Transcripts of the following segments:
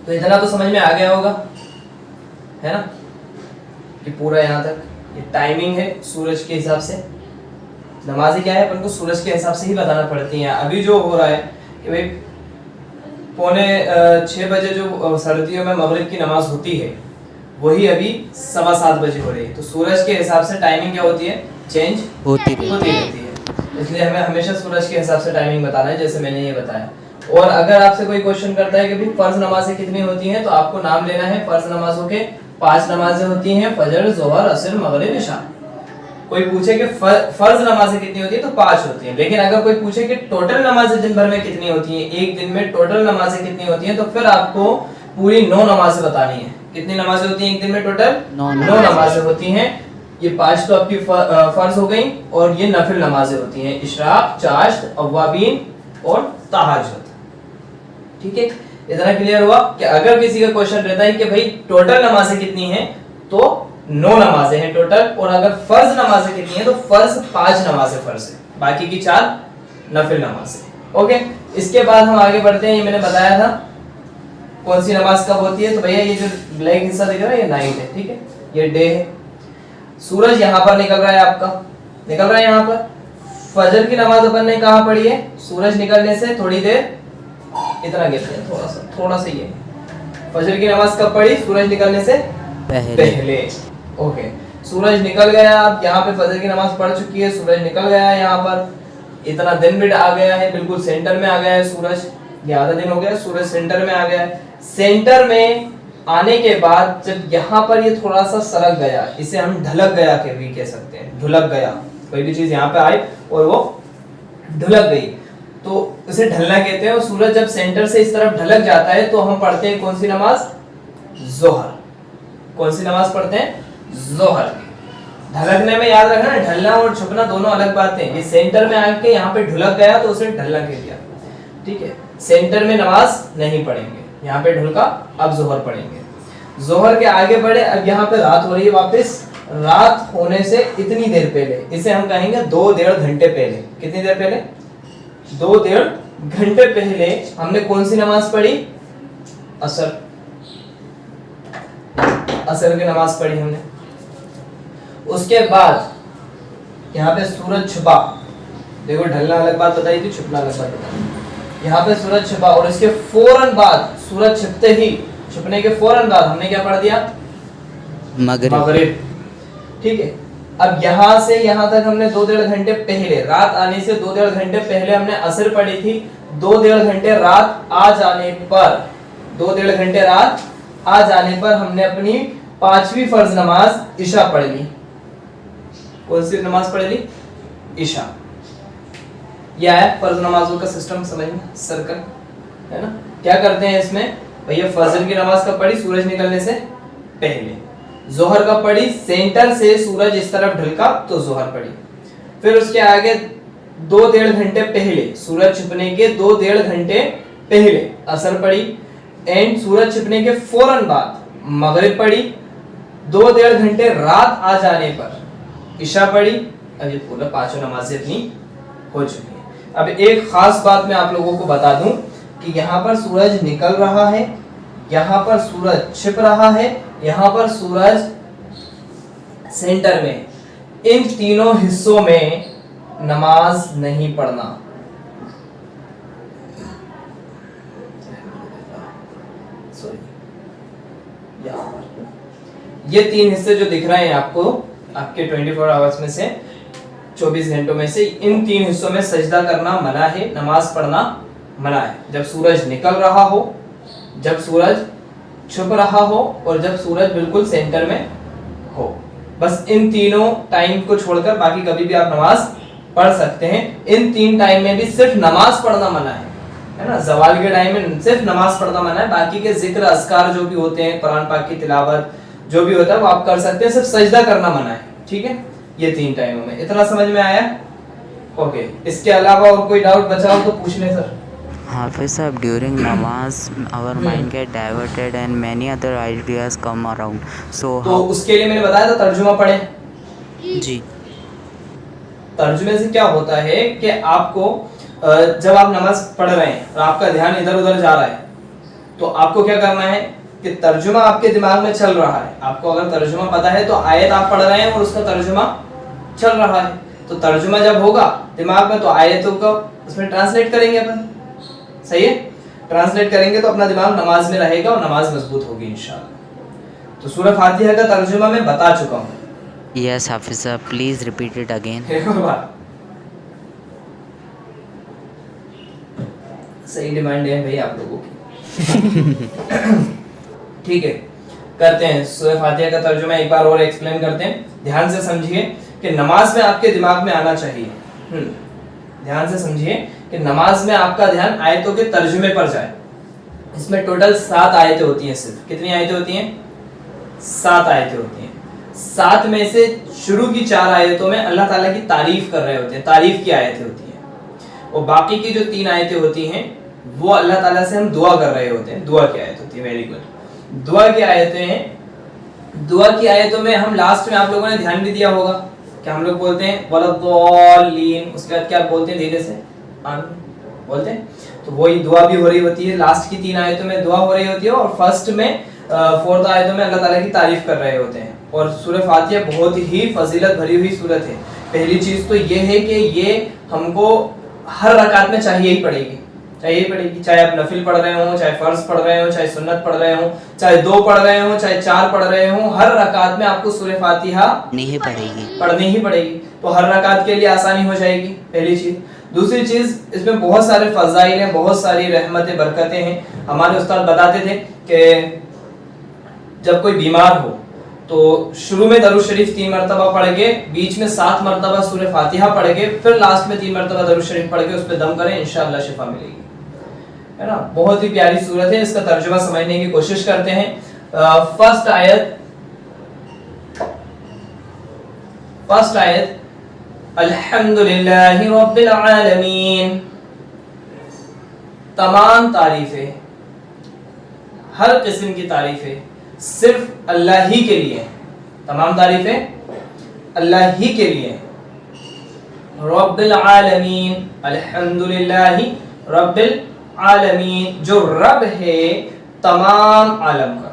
تو اتنا تو समझ में आ गया होगा, है ना, कि पूरा यहाँ तक ये टाइमिंग है सूरज के हिसाब से. नमाजें क्या है अपन को सूरज के हिसाब से ही बताना पड़ती हैं. अभी जो हो रहा है कि भाई 5:45 बजे जो सर्दियों में मगरिब की नमाज होती है वही अभी 7:15 बजे हो रही है. तो सूरज के हिसाब से टाइमिंग क्या होती है, चेंज होती रहती है. इसलिए हमें हमेशा सूरज के हिसाब से टाइमिंग बताना है, जैसे मैंने ये बताया. और अगर आपसे कोई क्वेश्चन करता है कि भाई फर्ज नमाजें कितनी होती हैं, तो आपको नाम लेना है. फर्ज नमाजों के 5 नमाजें होती हैं, फजर, जोहर, असर, मगरिब, इशा. कोई पूछे कि फर्ज नमाजें कितनी होती है तो 5 होती हैं. लेकिन अगर कोई पूछे कि टोटल नमाजें दिन भर में कितनी होती हैं, एक दिन में टोटल नमाजें कितनी होती हैं, तो फिर आपको पूरी 9 नमाजें बतानी है. कितनी नमाजें होती हैं एक दिन में टोटल? 9 नमाजें होती हैं. ये 5 तो आपकी फर्ज हो गई और ये नफिल नमाजें होती हैं, इशराक, चाश्त, अव्वाबीन और तहज्जुद. ठीक है, इतना क्लियर हुआ कि अगर किसी का क्वेश्चन रहता है कि भाई टोटल नमाजें कितनी हैं, तो 9 नमाजें हैं टोटल. और अगर फर्ज नमाजें कितनी हैं, तो फर्ज 5 नमाजें फर्ज है, बाकी की 4 नफिल नमाजें. ओके, इसके बाद हम आगे बढ़ते हैं. ये मैंने बताया था कौन सी नमाज कब होती है. तो भैया ये जो ब्लैक हिस्सा दिख रहा है ये नाइट है, ठीक है, ये डे है. सूरज यहाँ पर निकल रहा है, आपका निकल रहा है यहाँ पर. फजर की नमाज अपन ने कहाँ पढ़ी है, सूरज निकलने से थोड़ी देर, इतना गिरते हैं थोड़ा सा ये. फजर की नमाज कब पढ़ी, सूरज निकलने से पहले. ओके, सूरज निकल गया. अब यहाँ पे फजर की नमाज पढ़ चुकी है, सूरज निकल गया है यहाँ पर. इतना दिन भी आ गया है, बिल्कुल सेंटर में आ गया है सूरज. ये आधा दिन हो गया, सूरज सेंटर में आ गया है. सेंटर में आने के बाद जब यहाँ पर ये थोड़ा सा सरक गया, इसे हम ढलक गया के भी कह सकते हैं. ढुलक गया, कोई भी चीज यहाँ पे आई और वो ढुलक गई तो उसे ढलना कहते हैं. और सूरज जब सेंटर से इस तरफ ढलक जाता है तो हम पढ़ते हैं कौन सी नमाज, जोहर. कौन सी नमाज पढ़ते हैं, जोहर की. ढलकने में याद रखना, ढलना और छुपना दोनों अलग बातें. ये सेंटर में आके यहाँ पे ढुलक गया तो उसे ढलना कह दिया. ठीक है, सेंटर में नमाज नहीं पढ़ेंगे, यहाँ पे ढुलका, अब जोहर पढ़ेंगे. जोहर के आगे बढ़े. अब यहाँ पे रात हो रही है वापस. रात होने से इतनी देर पहले, इसे हम कहेंगे 2-1.5 घंटे पहले. कितनी देर पहले, 2-1.5 घंटे पहले हमने कौन सी नमाज पढ़ी, असर. असर की नमाज पढ़ी हमने. उसके बाद यहाँ पे सूरज छुपा. देखो, ढलना अलग बात बताई थी, छुपना अलग बात बताई. यहाँ पे सूरज छुपा और इसके फौरन बाद, सूरज छुपते ही, छुपने के फौरन बाद हमने क्या पढ़ दिया, मगरिब. ठीक है, अब यहाँ से यहाँ तक हमने 2-1.5 घंटे पहले, रात आने से 2-1.5 घंटे पहले हमने असर पढ़ी थी. 2-1.5 घंटे रात आ जाने पर, 2-1.5 घंटे रात आ जाने पर हमने अपनी 5वीं फर्ज नमाज इशा पढ़ ली. कौन सी नमाज पढ़ ली, इशा. यह है फर्ज नमाजों का सिस्टम, समझ में, सर्कल है ना. क्या करते हैं इसमें, भैया फजर की नमाज कब पढ़ी, सूरज निकलने से पहले. जोहर कब पढ़ी, सेंटर से सूरज इस तरफ ढलका तो जोहर पढ़ी. फिर उसके आगे 2-1.5 घंटे पहले, सूरज छुपने के 2-1.5 घंटे पहले असर पढ़ी. एंड सूरज छुपने के फौरन बाद मगरिब पढ़ी. 2-1.5 घंटे रात आ जाने पर इशा पढ़ी. अब ये पूरा 5 नमाजें अपनी हो चुकी है. अब एक खास बात मैं आप लोगों को बता दूं कि यहाँ पर सूरज निकल रहा है, यहाँ पर सूरज छिप रहा है, यहाँ पर सूरज सेंटर में. इन तीनों हिस्सों में नमाज नहीं पढ़ना. ये 3 हिस्से जो दिख रहे हैं आपको, आपके 24 आवर्स में से, 24 घंटों में से, इन 3 हिस्सों में सजदा करना मना है, नमाज पढ़ना मना है. जब सूरज निकल रहा हो, जब सूरज छुप रहा हो और जब सूरज बिल्कुल सेंटर में हो. बस इन तीनों टाइम को छोड़कर बाकी कभी भी आप नमाज पढ़ सकते हैं. इन 3 टाइम में भी सिर्फ नमाज पढ़ना मना है ना. जवाल के टाइम में सिर्फ नमाज पढ़ना मना है. बाकी के जिक्र, अस्कार जो भी होते हैं, कुरान पाक की तिलावत जो भी होता है वो आप कर सकते हैं. सिर्फ सजदा करना मना है. ठीक है, ये 3 टाइमों में. इतना समझ में आया? ओके. इसके अलावा और कोई डाउट बचा हो तो पूछ लें sir. Hafiz sahab, during namaz our mind get diverted and many other ideas come around, so तो उसके लिए मैंने बताया था तर्जुमा पढ़ें. जी. तर्जुमे से क्या होता है कि आपको जब आप नमाज पढ़ रहे हैं और आपका ध्यान इधर उधर जा रहा है, تو آپ کو کیا کرنا ہے کہ ترجمہ آپ کے دماغ میں چل رہا ہے. آپ کو اگر ترجمہ پتا ہے تو آیت آپ پڑھ رہے ہیں اور اس کا ترجمہ چل رہا ہے, تو ترجمہ جب ہوگا دماغ میں تو آیتوں کو اس میں ٹرانسلیٹ کریں گے اپن. صحیح ہے, ٹرانسلیٹ کریں گے تو اپنا دماغ نماز میں رہے گا اور نماز مضبوط ہوگی انشاءاللہ. تو سورہ فاتحہ کا ترجمہ میں بتا چکا ہوں. Yes, Hafiz sir, please repeat it again. صحیح ڈیمانڈ ہے بھائی آپ لوگوں کی. ٹھیک ہے, کرتے ہیں سورہ فاتحہ کا ترجمہ ایک بار اور ایکسپلین کرتے ہیں. دھیان سے سمجھیے کہ نماز میں آپ کے دماغ میں آنا چاہیے. دھیان سے سمجھیے کہ نماز میں آپ کا دھیان آیتوں کے ترجمے پر جائے. اس میں ٹوٹل 7 آیتیں ہوتی ہیں. صرف کتنی آیتیں ہوتی ہیں؟ 7 آیتیں ہوتی ہیں. 7 میں سے شروع کی 4 آیتوں میں اللہ تعالیٰ کی تعریف کر رہے ہوتے ہیں, تعریف کی آیتیں ہوتی ہیں. اور باقی کی جو 3 آیتیں ہوتی ہیں وہ اللہ تعالیٰ سے ہم دعا کر رہے ہوتے ہیں. دعا کی آیت ہوتی ہے. Very good. دعا کی آیتیں ہیں. دعا کی آیتوں میں ہم لاسٹ میں آپ لوگوں نے دھیان بھی دیا ہوگا کہ ہم لوگ بولتے ہیں وَلَضَّالِّينَ, اس کے بعد کیا بولتے ہیں دھیرے سے آمین بولتے ہیں. تو وہی دعا بھی ہو رہی ہوتی ہے. لاسٹ کی 3 آیتوں میں دعا ہو رہی ہوتی ہے اور فرسٹ میں 4 آیتوں میں اللہ تعالیٰ کی تعریف کر رہے ہوتے ہیں. اور سورہ فاتحہ بہت ہی فضیلت بھری ہوئی سورت ہے. پہلی چیز تو یہ ہے کہ یہ ہم کو ہر رکعت میں چاہیے ہی پڑے گی, چاہے آپ نفل پڑھ رہے ہوں, چاہے فرض پڑھ رہے ہوں, چاہے سنت پڑھ رہے ہوں, چاہے 2 پڑھ رہے ہوں, چاہے 4 پڑھ رہے ہوں, ہر رکعت میں آپ کو سورہ فاتحہ پڑھنی ہی پڑے گی. تو ہر رکعت کے لیے آسانی ہو جائے گی, پہلی چیز. دوسری چیز, اس میں بہت سارے فضائل ہیں, بہت ساری رحمتیں برکتیں ہیں. ہمارے استاد بتاتے تھے کہ جب کوئی بیمار ہو تو شروع میں درود شریف 3 مرتبہ پڑھ کے, بیچ میں 7 مرتبہ سورہ فاتحہ پڑھ کے, پھر لاسٹ میں 3 مرتبہ درود شریف پڑھ کے اس پہ دم کریں, انشاءاللہ شفا ملے گی. ہے نا, بہت ہی پیاری سورت ہے. اس کا ترجمہ سمجھنے کی کوشش کرتے ہیں. فرسٹ آیت الحمدللہ رب العالمین. تمام تعریفیں, ہر قسم کی تعریفیں صرف اللہ ہی کے لیے. تمام تعریفیں اللہ ہی کے لیے. رب العالمین, الحمدللہ رب العالمین, جو رب ہے تمام عالم کا,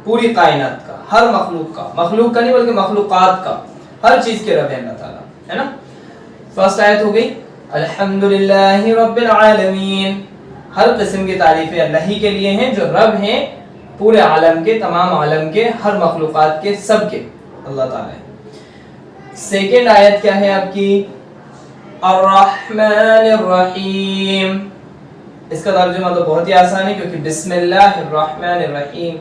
پوری کائنات کا, ہر مخلوق کا, مخلوق کا نہیں بلکہ مخلوقات کا, ہر چیز کے رب ہے اللہ تعالیٰ. ہے نا. فرسٹ آیت ہو گئی الحمدللہ رب العالمین. ہر قسم کی تعریفیں اللہ ہی کے لیے ہیں جو رب ہیں پورے عالم کے, تمام عالم کے, ہر مخلوقات کے, سب کے اللہ تعالیٰ ہے. سیکنڈ آیت کیا ہے آپ کی؟ الرحمن الرحیم. اس کا ترجمہ تو بہت ہی آسان ہے کیونکہ بسم اللہ الرحمن الرحیم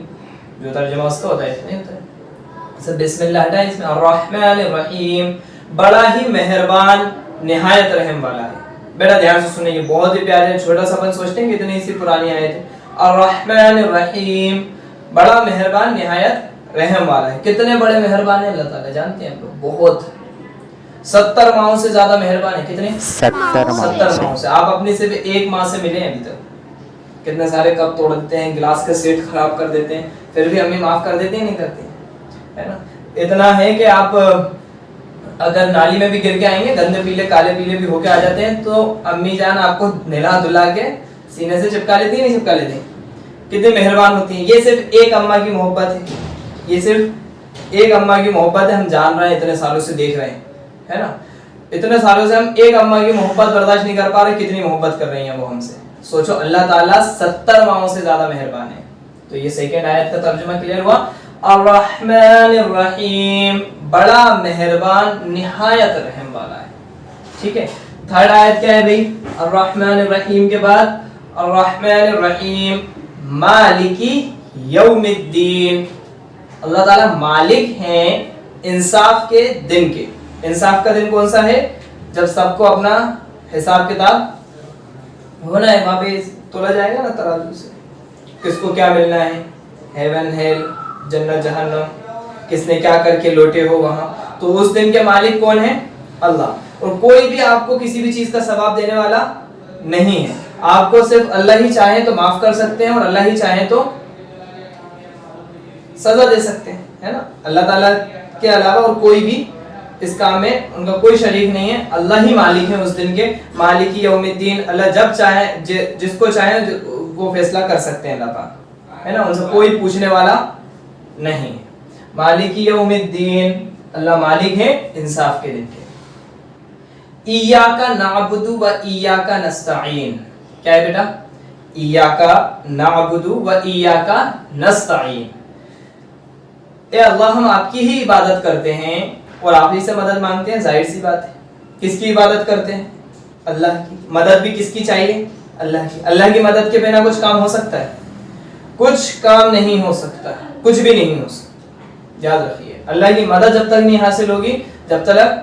جو ترجمہ اس کا ہوتا ہے, اس میں ہوتا ہے بسم اللہ ہٹا, اس میں الرحمن الرحیم, بڑا ہی مہربان نہایت رحم والا ہے. بیٹا دھیان سے سنیں, یہ بہت ہی پیارے ہیں. چھوٹا سا اپن سوچتے ہیں کہ اتنی سی پرانی آیت ہے. الرحمن الرحیم, بڑا مہربان نہایت رحم والا ہے. کتنے بڑے مہربان ہیں اللہ تعالیٰ جانتے ہیں ہم لوگ, بہت 70 ماہوں سے زیادہ مہربان ہے. کتنے؟ 70 ماہوں سے. آپ اپنی سے بھی 1 ماہ سے ملے ہیں ابھی تک. کتنے سارے کپ توڑ دیتے ہیں, گلاس کا سیٹ خراب کر دیتے ہیں, پھر بھی امی معاف کر دیتے ہیں نہیں کرتے ہیں, ہے نا. اتنا ہے کہ آپ اگر نالی میں بھی گر کے آئیں گے, گندے پیلے کالے پیلے بھی ہو کے آ جاتے ہیں, تو امی جان آپ کو نہلا دھلا کے سینے سے چپکا لیتی ہیں, نہیں چپکا لیتی ہیں. کتنی مہربان ہوتی ہیں. یہ صرف ایک اماں کی محبت ہے, یہ صرف ایک اماں کی محبت ہے. ہم جان رہے ہیں, اتنے سالوں سے دیکھ رہے ہیں, ہے نا. اتنے سالوں سے ہم ایک اماں کی محبت برداشت نہیں کر پا رہے, کتنی محبت کر رہی ہیں وہ ہم سے. سوچو اللہ تعالیٰ 70 ماہوں سے زیادہ مہربان ہے. تو یہ سیکنڈ آیت کا ترجمہ کلیئر ہوا. الرحمن الرحیم, بڑا مہربان نہایت رحم والا ہے. ٹھیک ہے. تھرڈ آیت کیا ہے بھائی؟ الرحمن الرحیم کے بعد الرحمن الرحیم مالکی یوم الدین. اللہ تعالیٰ مالک ہیں انصاف کے دن کے. انصاف کا دن کون سا ہے؟ جب سب کو اپنا حساب کتاب ہونا ہے, وہاں پہ تولا جائے گا نا ترازو سے, کس کو کیا ملنا ہے, ہیون ہیل, جنت جہنم, کس نے کیا کر کے لوٹے ہو وہاں. تو اس دن کے مالک کون ہے؟ اللہ. اور کوئی بھی آپ کو کسی بھی چیز کا ثواب دینے والا نہیں ہے. آپ کو صرف اللہ ہی چاہے تو معاف کر سکتے ہیں اور اللہ ہی چاہے تو سزا دے سکتے ہیں, ہے نا. اللہ تعالیٰ کے علاوہ اور کوئی بھی اس کام میں ان کا کوئی شریک نہیں ہے. اللہ ہی مالک ہے اس دن کے, مالکی یوم الدین. اللہ جب چاہے جس کو چاہے वो फैसला कर सकते हैं अल्लाह पाक, है ना, उनसे कोई पूछने वाला नहीं। मालिकी यौमिद्दीन, अल्लाह मालिक है इंसाफ के दिन के। इय्याका नअबुदु व इय्याका नस्तईन, क्या है बेटा? इय्याका नअबुदु व इय्याका नस्तईन, ए अल्लाह हम आपकी ही इबादत करते हैं और आप ही से मदद मांगते हैं। जाहिर सी बात है, किसकी इबादत करते हैं? अल्लाह की। मदद भी किसकी चाहिए? अल्लाह की। अल्लाह की मदद के बिना कुछ काम हो सकता है? कुछ काम नहीं हो सकता, कुछ भी नहीं हो सकता। याद रखिए, अल्लाह की मदद जब तक नहीं हासिल होगी, जब तक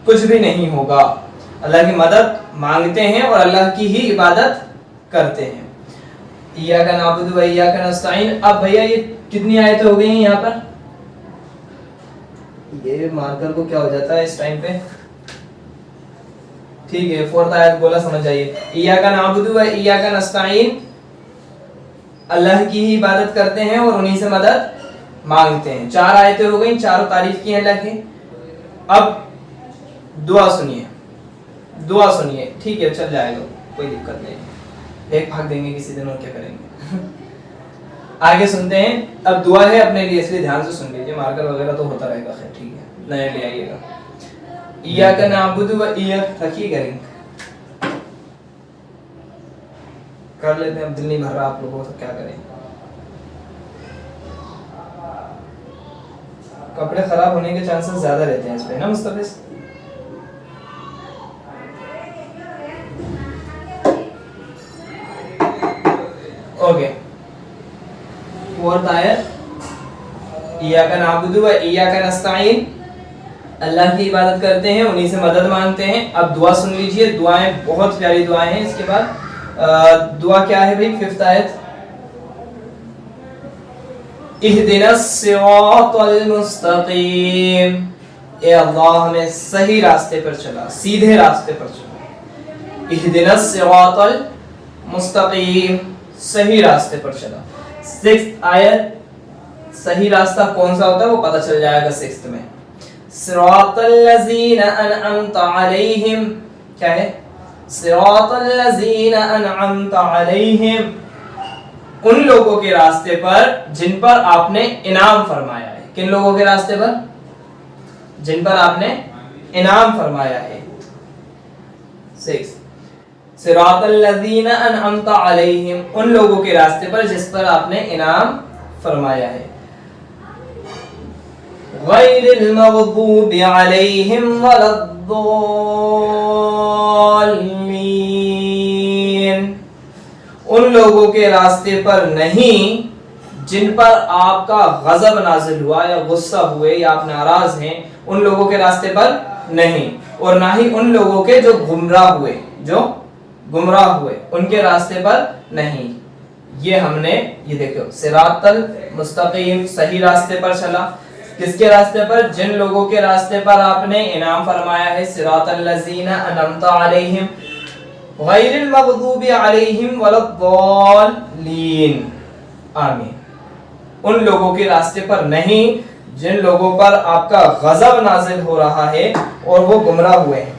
कुछ भी नहीं होगा। अल्लाह की मदद मांगते हैं और अल्लाह की ही इबादत करते हैं। इय्याका नअबुदु व इय्याका नस्तईन। अब भैया ये कितनी आयतें हो गई हैं यहाँ पर? ये मार्कर को क्या हो जाता है इस टाइम पे? ठीक है, 4th आयत बोला, समझ जाइए। इय्याका नअबुदु व इय्याका नस्तईन, अल्लाह की ही इबादत करते हैं और उन्हीं से मदद मांगते हैं। 4 आयतें हो गई, चारों तारीफ की है अल्लाह की। अब दुआ सुनिए, दुआ सुनिए, ठीक है, चल जाएगा, कोई दिक्कत नहीं, एक भाग देंगे किसी दिन और क्या करेंगे। आगे सुनते हैं। अब दुआ है अपने लिए, इसलिए ध्यान से सुन लीजिए, मार्कर वगैरह तो होता रहेगा, खैर ठीक है, नया ले आइएगा। इय्याका नअबुदु व इय्याका, रखिएगा रिंग, कर लेते हैं। अब दिल नहीं भर रहा आप लोगों को, तो क्या करें, कपड़े खराब होने के चांसेस ज्यादा रहते हैं इस पे, ना मुस्तफिज? ओके, 4th आयत, इय्याका नअबुदु व इय्याका नस्तईन, अल्लाह की इबादत करते हैं, उन्हीं से मदद मांगते हैं। अब दुआ सुन लीजिए, दुआएं बहुत प्यारी दुआएं हैं। इसके बाद दुआ क्या है भाई? 5th आयत, इहदिनस सिरातल मुस्तकीम, ए अल्लाह हमें सही रास्ते पर चला, सीधे रास्ते पर चला। इहदिनस सिरातल मुस्तकीम, सही रास्ते पर चला। 6th आयत, सही रास्ता कौन सा होता है वो पता चल जाएगा 6th में। सिरातल लज़ीना अनअमता अलैहिम, क्या है? सिरातल लज़ीना अनअमता अलैहिम, उन लोगों के रास्ते पर जिन पर आपने इनाम फरमाया है। किन लोगों के रास्ते पर? जिन पर आपने इनाम फरमाया है। 6, सिरातल लज़ीना अनअमता अलैहिम, उन लोगों के रास्ते पर जिस पर आपने इनाम फरमाया है। गैरिल मग़दूबि अलैहिम वलद्दाल्लीन, उन लोगों के रास्ते पर नहीं जिन पर आपका गजब नाजिल हुआ या गुस्सा हुए या आप नाराज हैं, उन लोगों के रास्ते पर नहीं, और ना ही उन लोगों के जो गुमराह हुए, जो गुमराह हुए उनके रास्ते पर नहीं। ये हमने, ये देखो, सिरातल मुस्तकीम, सही रास्ते पर चला। किसके रास्ते पर? जिन लोगों के रास्ते पर आपने इनाम फरमाया है। सिरातल लज़ीना अनअमता अलैहिम गैरिल मग़दूबि अलैहिम वलद्दाल्लीन, आमीन, उन लोगों के रास्ते पर नहीं जिन लोगों पर आपका गजब नाजिल हो रहा है और वो गुमराह हुए हैं।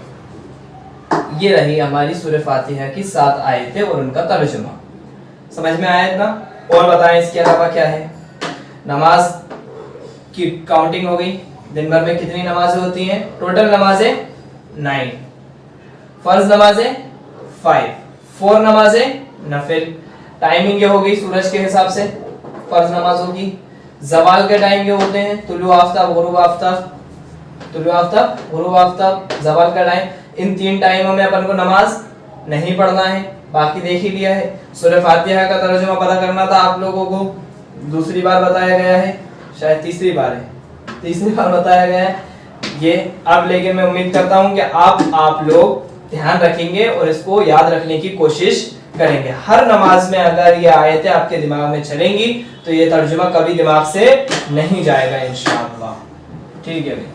ये रही हमारी सूरह फातिहा की 7 आयतें और उनका तर्जुमा। समझ में आया इतना? और बताएं इसके अलावा क्या है? नमाज की काउंटिंग हो गई। दिन भर में कितनी नमाजें होती हैं? टोटल नमाजें 9, फर्ज नमाजें 5, 4 नमाजें नफिल। टाइमिंग ये हो गई सूरज के हिसाब से फर्ज नमाजों की। ज़वाल के टाइम ये होते हैं, तुलू आफ्ताब, गुरूब आफ्ताब, तुलू आफ्ताब, गुरूब आफ्ताब, ज़वाल का टाइम। इन 3 टाइमों में अपन को नमाज नहीं पढ़ना है, बाकी देख ही लिया है। सूरह फातिहा का तर्जुमा पता करना था आप लोगों को, दूसरी बार बताया गया है, शायद तीसरी बार है, तीसरी बार बताया गया है ये। अब लेकिन मैं उम्मीद करता हूँ कि आप लोग ध्यान रखेंगे और इसको याद रखने की कोशिश करेंगे। हर नमाज में अगर ये आयतें आपके दिमाग में चलेंगी तो ये तर्जुमा कभी दिमाग से नहीं जाएगा इंशाअल्लाह। ठीक है भाई।